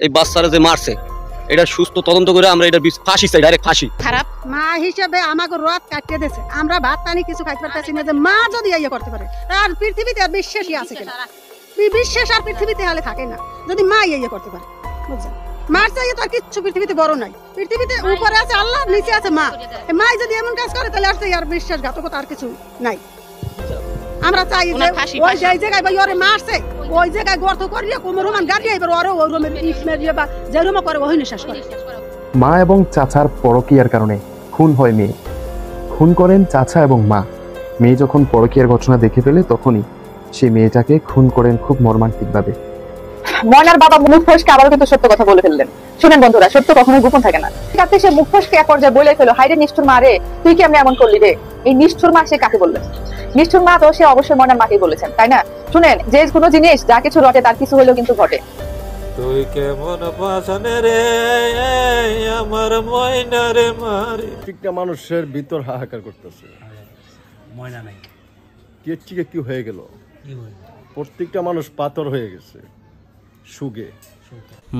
এই বাচ্চারা যে মারছে এটা সুস্থ তদন্ত করে আমরা এটা ফাঁসি চাই, ডাইরেক্ট ফাঁসি। খারাপ মা হিসেবে আমাকে রথ কাটিয়ে দিয়েছে, আমরা ভাত পানি কিছু খাইতে পারতেছি না। যে মা যদি ইয়ে করতে পারে আর পৃথিবীতে আর বিশ্বাসই আছে কিনা? বিশ্বাস আর পৃথিবীতে হলে থাকে না যদি মা ইয়ে করতে পারে, বুঝছেন? মার চাইয়ে তো আর কিচ্ছু পৃথিবীতে বড় নাই। পৃথিবীতে উপরে আছে আল্লাহ, নিচে আছে মা। মা যদি এমন কাজ করে তাহলে আর বিশ্বাসঘাতকতা আর কিছু নাই। আমরা চাই যে ওই জায়গায় ভাই ওরে মারছে ওই জায়গায় গর্ত করিয়ে কোমর রোমান গাড়িয়ে এবার ওরে ওই রুমে ইট মেরিয়ে বা যে রুমে করে ওই নিঃশ্বাস করে। মা এবং চাচার পরকীয়ার কারণে খুন হয় মেয়ে। খুন করেন চাচা এবং মা। মেয়ে যখন পরকীয়ার ঘটনা দেখে ফেলে তখনই সেই মেয়েটাকে খুন করেন খুব মর্মান্তিকভাবে। ময়নার বাবা মুখ ফসকে আবারও কিন্তু সত্য কথা বলে ফেললেন। শুনেন বন্ধুরা, সত্য কখনোই গোপন থাকে না। কাছে সে মুখ ফসকে এক পর্যায়ে বলে ফেলো, হাইরে নিষ্ঠুর মা রে, তুই কি আমি এমন করলি রে? এই নিষ্ঠুর মা সে কাকে বললেন? নিষ্ঠুর মা তো সে অবশ্যই ময়নার মাকে বলেছেন, তাই না? শুনেন, যে কোনো জিনিস যা কিছু রটে তার কিছু হইলেও কিন্তু ঘটে। তুই কেমন পাছানে রে আমার ময়না রে মারে। প্রত্যেকটা মানুষের ভিতর হাহাকার করতেছে, ময়না নাই কি হয়ে গেল? প্রত্যেকটা মানুষ পাথর হয়ে গেছে সুগে।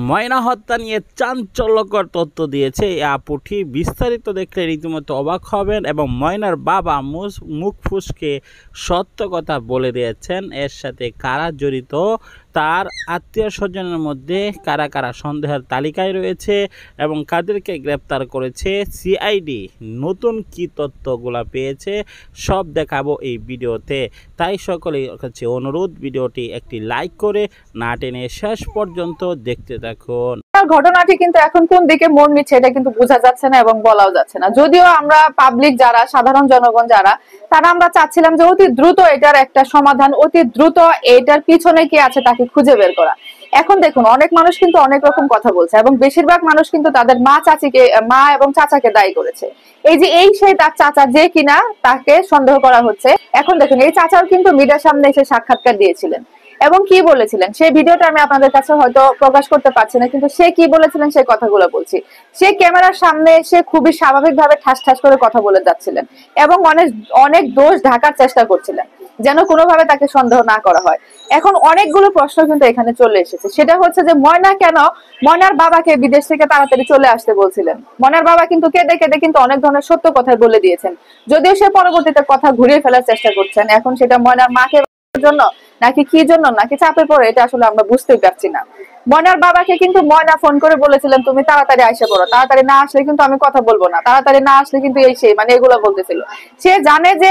ময়না হত্যা নিয়ে চাঞ্চল্যকর তথ্য দিয়েছে এই আপুটি। বিস্তারিত দেখলে রীতিমতো অবাক হবেন এবং ময়নার বাবা মুখ ফুসকে সত্য কথা বলে দিয়েছেন। এর সাথে কারা জড়িত, তার আত্মীয় স্বজনের মধ্যে কারা কারা সন্দেহের তালিকায় রয়েছে এবং কাদেরকে গ্রেপ্তার করেছে সিআইডি, নতুন কি তথ্যগুলা পেয়েছে সব দেখাবো এই ভিডিওতে। তাই সকলের কাছে অনুরোধ, ভিডিওটি একটি লাইক করে না টেনে শেষ পর্যন্ত দেখতে থাকুন। ঘটনাটি কিন্তু এখন কোন দিকে মোড় নিচ্ছে এটা কিন্তু বোঝা যাচ্ছে না এবং বলাও যাচ্ছে না। যদিও আমরা পাবলিক যারা, সাধারণ জনগণ যারা, তারা আমরা চাচ্ছিলাম যে অতি দ্রুত এটার একটা সমাধান, অতি দ্রুত এটার পিছনে কি আছে তাকে খুঁজে বের করা। এখন দেখুন, অনেক মানুষ কিন্তু অনেক রকম কথা বলছে এবং বেশিরভাগ মানুষ কিন্তু তাদের মা এবং চাচাকে দায়ী করেছে। এই যে সেই তার চাচা যে কিনা তাকে সন্দেহ করা হচ্ছে। এখন দেখুন, এই চাচাও কিন্তু মিডিয়ার সামনে এসে সাক্ষাৎকার দিয়েছিলেন এবং কি বলেছিলেন সেই ভিডিওটা আমি আপনাদের কাছে হয়তো প্রকাশ করতে পারছি না, কিন্তু সে কি বলেছিলেন সেই কথাগুলো বলছি। সে ক্যামেরার সামনে এসে খুবই স্বাভাবিকভাবে ঠাস ঠাস করে কথা বলে যাচ্ছিলেন এবং অনেক দোষ ঢাকার চেষ্টা করছিলেন যেন কোনোভাবে তাকে সন্দেহ না করা হয়। এখন অনেকগুলো প্রশ্ন কিন্তু এখানে চলে এসেছে। সেটা হচ্ছে যে ময়না কেন ময়নার বাবাকে বিদেশ থেকে তাড়াতাড়ি চলে আসতে বলছিলেন? ময়নার বাবা কিন্তু কেঁদে কেঁদে কিন্তু অনেক ধরনের সত্য কথা বলে দিয়েছেন, যদিও সে পরবর্তীতে কথা ঘুরিয়ে ফেলার চেষ্টা করছেন। এখন সেটা ময়নার মাকে জন্য নাকি কি জন্য, নাকি চাপে পড়ে, এটা আসলে আমরা বুঝতেই পারছি না। ময়নার বাবাকে কিন্তু ময়না ফোন করে বলেছিলেন তুমি তাড়াতাড়ি আসে পড়ো, তাড়াতাড়ি না আসলে কিন্তু আমি কথা বলবো না, তাড়াতাড়ি না আসলে কিন্তু এই সেই মানে এগুলো বলতেছিল। সে জানে যে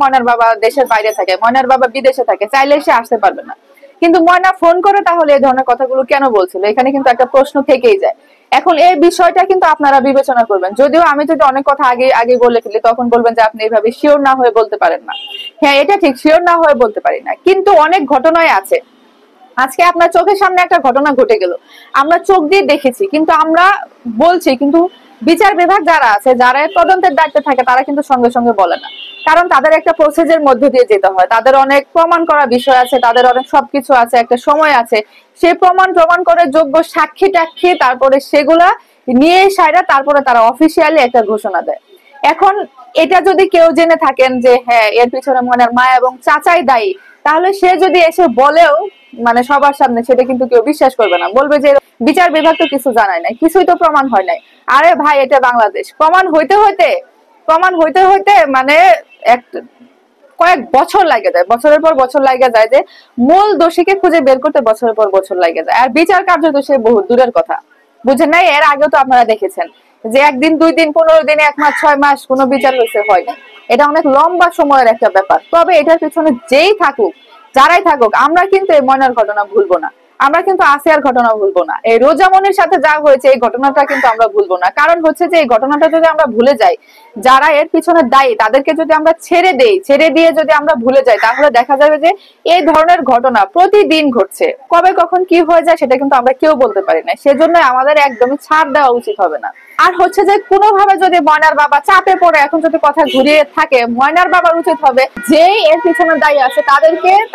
ময়নার বাবা দেশের বাইরে থাকে, ময়নার বাবা বিদেশে থাকে, চাইলে সে আসতে পারবে না। কিন্তু ময়না ফোন করে তাহলে এই ধরনের কথাগুলো কেন বলছিল? এখানে কিন্তু একটা প্রশ্ন থেকেই যায়। এখন এই বিষয়টা কিন্তু আপনারা বিবেচনা করবেন। যদিও আমি যদি অনেক কথা আগে বলে ফেলি তখন বলবেন যে আপনি এইভাবে শিওর না হয়ে বলতে পারেন না। হ্যাঁ, এটা ঠিক, শিওর না হয়ে বলতে পারি না, কিন্তু অনেক ঘটনায় আছে। আজকে আপনার চোখের সামনে একটা ঘটনা ঘটে গেল, আমরা চোখ দিয়ে দেখেছি, কিন্তু আমরা বলছি, কিন্তু বিচার বিভাগ যারা আছে, যারা তদন্তের দায়িত্বে থাকে, তারা কিন্তু সঙ্গে সঙ্গে বলে না। কারণ তাদের একটা প্রসেসের মধ্যে দিয়ে যেতে হয়, তাদের অনেক প্রমাণ করার বিষয় আছে, তাদের অনেক সবকিছু আছে, একটা সময় আছে। সেই প্রমাণ করে যোগ্য সাক্ষী টাক্ষী তারপরে সেগুলা নিয়ে সাইরা তারপরে তারা অফিসিয়ালি একটা ঘোষণা দেয়। এখন এটা যদি কেউ জেনে থাকেন যে হ্যাঁ এর পিছনে ময়নার মা এবং চাচাই দায়ী, তাহলে সে যদি এসে বলেও মানে সবার সামনে, সেটা কিন্তু কেউ বিশ্বাস করবে না। বলবে যে বিচার বিভাগ তো কিছু জানায় নাই, কিছুই তো প্রমাণ হয় নাই। আরে ভাই, এটা বাংলাদেশ। প্রমাণ হইতে হইতে মানে কয়েক বছর লাগে যায়, বছরের পর বছর লাগে যায়, যে মূল দোষীকে খুঁজে বের করতে বছরের পর বছর লাগে যায়। আর বিচার কার্য তো সে বহু দূরের কথা, বুঝেন নাই? এর আগেও তো আপনারা দেখেছেন যে একদিন, 2 দিন, 15 দিনে, 1 মাস, 6 মাস কোনো বিচার হয়েছে হয় না। এটা অনেক লম্বা সময়ের একটা ব্যাপার। তবে এটার পিছনে যেই থাকুক, যারাই থাকুক, আমরা কিন্তু এই ময়নার ঘটনা ভুলবো না, আমরা কিন্তু আসিয়ার ঘটনা ভুলবো না, এই রোজামনির সাথে যা হয়েছে এই ঘটনাটা কিন্তু আমরা ভুলবো না। কারণ হচ্ছে যে এই ঘটনাটা যদি আমরা ভুলে যাই, যারা এর পিছনে দায়ী তাদেরকে যদি আমরা ছেড়ে দিয়ে যদি আমরা ভুলে যাই, তাহলে দেখা যাবে যে এই ধরনের ঘটনা প্রতিদিন ঘটছে। কবে কখন কি হয়ে যায় সেটা কিন্তু আমরা কেউ বলতে পারি না। সেজন্য আমাদের একদমই ছাড় দেওয়া উচিত হবে না। আর হচ্ছে যে কোনোভাবে যদি ময়নার বাবা চাপে পড়ে এখন যদি কথা ঘুরিয়ে থাকে, ময়নার বাবার উচিত হবে যে এর পিছনে দায়ী আছে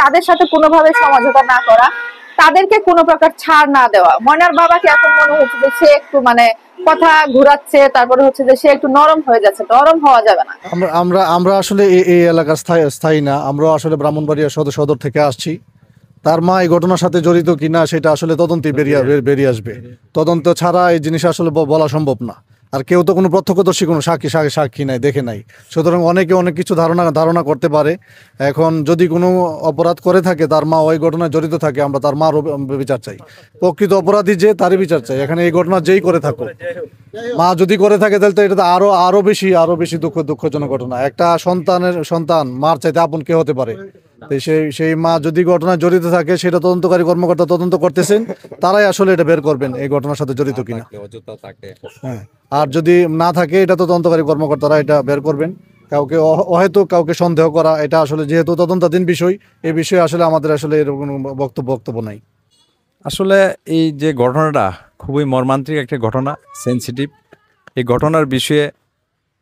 তাদের সাথে কোনোভাবে সমঝোতা না করা, তাদেরকে কোনো প্রকার ছাড় না দেওয়া। ময়নার বাবাকে এখন মনে হচ্ছে যে সে একটু মানে কথা ঘুরাচ্ছে, তারপরে হচ্ছে যে সে একটু নরম হয়ে যাচ্ছে। নরম হওয়া যাবে না। আমরা আসলে এই এলাকার স্থায়ী না, আমরা আসলে ব্রাহ্মণবাড়িয়া সদর থেকে আসছি। তার মা এই ঘটনার সাথে জড়িত কিনা সেটা আসলে তদন্তে বেরিয়ে আসবে। তদন্ত ছাড়া এই জিনিস আসলে বলা সম্ভব না। আর কেউ তো কোনো প্রত্যক্ষদর্শী কোনো সাক্ষী নাই, দেখে নাই, সুতরাং অনেকে অনেক কিছু ধারণা করতে পারে। এখন যদি কোনো অপরাধ করে থাকে, তার মা ওই ঘটনায় জড়িত থাকে, আমরা তার মারও বিচার চাই। প্রকৃত অপরাধী যে, তারই বিচার চাই। এখানে এই ঘটনা যেই করে থাকুক, মা যদি করে থাকে তাহলে তো এটা তো আরো বেশি দুঃখজনক ঘটনা। একটা সন্তান মার চাইতে আপন কে হতে পারে? সেই মা যদি ঘটনায় জড়িত থাকে, সেটা তদন্তকারী কর্মকর্তা তদন্ত করতেছেন, তারাই আসলে এটা বের করবেন এই ঘটনার সাথে জড়িত কিনা। হ্যাঁ, আর যদি না থাকে, এটা তো তদন্তকারী কর্মকর্তারা এটা বের করবেন। কাউকে অহেতুক কাউকে সন্দেহ করা, এটা আসলে যেহেতু তদন্তাধীন বিষয়, এই বিষয়ে আসলে আমাদের আসলে এরকম বক্তব্য নাই। আসলে এই যে ঘটনাটা খুবই মর্মান্তিক একটা ঘটনা, সেনসিটিভ। এই ঘটনার বিষয়ে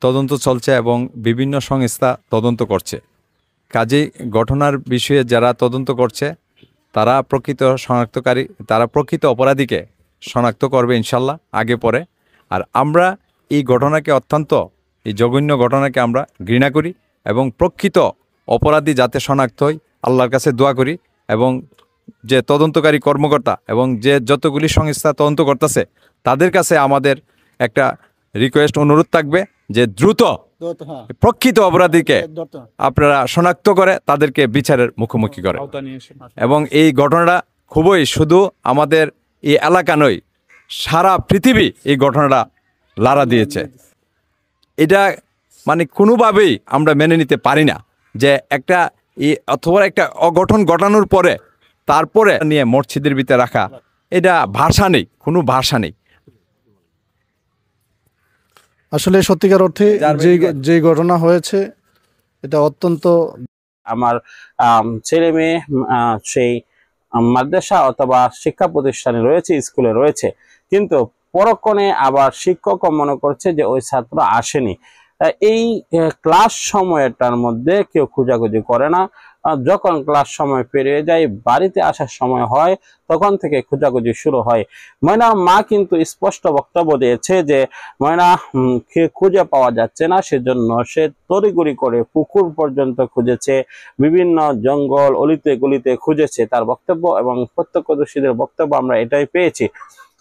তদন্ত চলছে এবং বিভিন্ন সংস্থা তদন্ত করছে। কাজেই ঘটনার বিষয়ে যারা তদন্ত করছে তারা প্রকৃত অপরাধীকে শনাক্ত করবে ইনশাল্লাহ আগে পরে। আর আমরা এই ঘটনাকে এই জঘন্য ঘটনাকে আমরা ঘৃণা করি এবং প্রকৃত অপরাধী যাতে শনাক্ত হয় আল্লাহর কাছে দোয়া করি। এবং যে তদন্তকারী কর্মকর্তা এবং যে যতগুলি সংস্থা তদন্ত করতেছে, তাদের কাছে আমাদের একটা রিকোয়েস্ট, অনুরোধ থাকবে যে দ্রুত প্রকৃত অপরাধীকে আপনারা শনাক্ত করে তাদেরকে বিচারের মুখোমুখি করে। এবং এই ঘটনাটা খুবই শুধু আমাদের এই এলাকা নয়, সারা পৃথিবী এই ঘটনাটা লাড়া দিয়েছে। এটা মানে কোনোভাবেই আমরা মেনে নিতে পারি না যে অথবা একটা অঘটন ঘটানোর পরে তারপরে নিয়ে মসজিদের ভিতরে রাখা, এটা ভাষা নেই, কোনো ভাষা নেই। আসলে সত্যিকার অর্থে যে ঘটনা হয়েছে, এটা অত্যন্ত। আমার ছেলে মেয়ে সেই মাদ্রাসা অথবা শিক্ষা প্রতিষ্ঠানে রয়েছে, স্কুলে রয়েছে, কিন্তু পরক্ষণে আবার শিক্ষকও মনে করছে যে ওই ছাত্র আসেনি। এই ক্লাস সময়টার মধ্যে কেউ খোঁজাখুঁজি করে না। যখন ক্লাস সময় পেরিয়ে যায়, বাড়িতে আসার সময় হয়, তখন থেকে খোঁজাখুঁজি শুরু হয়। ময়নার মা কিন্তু স্পষ্ট বক্তব্য দিয়েছে যে ময়না খুঁজে পাওয়া যাচ্ছে না, সেজন্য সে তড়িঘড়ি করে পুকুর পর্যন্ত খুঁজেছে, বিভিন্ন জঙ্গল অলিতে গলিতে খুঁজেছে। তার বক্তব্য এবং প্রত্যক্ষদর্শীদের বক্তব্য আমরা এটাই পেয়েছি।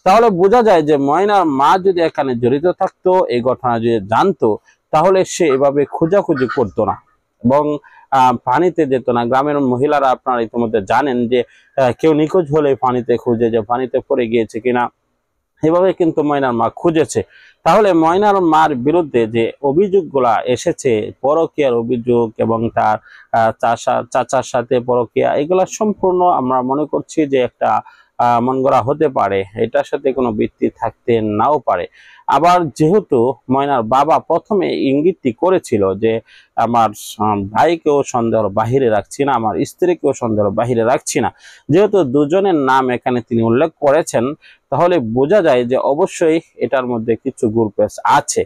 তাহলে বোঝা যায় যে ময়নার মা যদি এখানে জড়িত থাকতো, এই ঘটনা যদি জানতো, তাহলে সে এভাবে খোঁজাখুঁজি করতো না এবং পানিতে যেত না। গ্রামের মহিলারা আপনারা ইতিমধ্যে জানেন যে কেউ নিখোঁজ হলে পানিতে খুঁজে, যে পানিতে পড়ে গিয়েছে কিনা, এভাবে কিন্তু ময়নার মা খুঁজেছে। তাহলে ময়নার মার বিরুদ্ধে যে অভিযোগগুলা এসেছে, পরকীয়ার অভিযোগ এবং তার চাচার সাথে পরকীয়া, এগুলা সম্পূর্ণ আমরা মনে করছি যে একটা মন গড়া হতে পারে, এটার সাথে কোনো ভিত্তি থাকতে নাও পারে। আবার যেহেতু ময়নার বাবা প্রথমে ইঙ্গিতটি করেছিল যে আমার ভাইকেও সন্দেহের বাহিরে রাখছি না, আমার স্ত্রীকেও সন্দেহের বাহিরে রাখছি না, যেহেতু দুজনের নাম এখানে তিনি উল্লেখ করেছেন, তাহলে বোঝা যায় যে অবশ্যই এটার মধ্যে কিছু গুরুত্ব আছে।